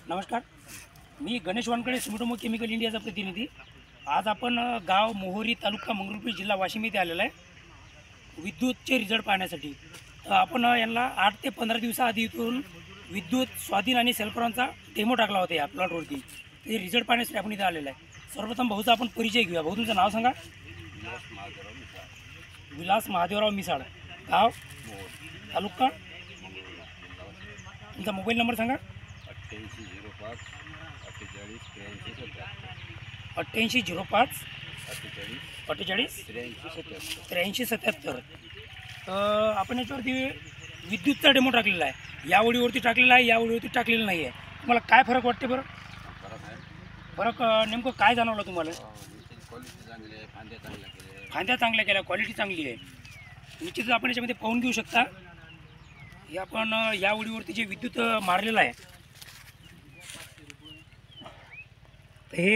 नमस्कार, मी Ganesh Wankhede Sumitomo chemical इंडियाचा प्रतिनिधी. आज आपण गाव मोहोरी तालुका मंगरुळपीर जिल्हा वाशिम येथे आलेला आहे विद्युतचे रिझल्ट पाहण्यासाठी. तर आपण यांना 8 ते 15 दिवसाआधी इथून विद्युत स्वाधीन आणि सेल्फरॉनचा डेमो टाकला होता या प्लॉटवरती. ते रिझल्ट पाहण्यासाठी आपण इथे आलेला आहे. सर्वप्रथम भाऊचा आपण परिचय घेऊया. भाऊ, तुमचं नाव सांगा. विलास महादेवराव मिसाळ, गाव तालुका, तुमचा मोबाईल नंबर सांगा. 8805 48 8377. आपण याच्यावरती विद्युतचा डेमो टाकलेला आहे. या ओळीवरती टाकलेला आहे, या ओळीवरती टाकलेला नाही आहे. तुम्हाला काय फरक वाटते बरं? फरक नेमकं काय जाणवलं तुम्हाला? फांद्या चांगल्या केल्या, क्वालिटी चांगली आहे. निश्चितच आपण याच्यामध्ये पाहून घेऊ शकता. हे आपण या ओळीवरती जे विद्युत मारलेलं आहे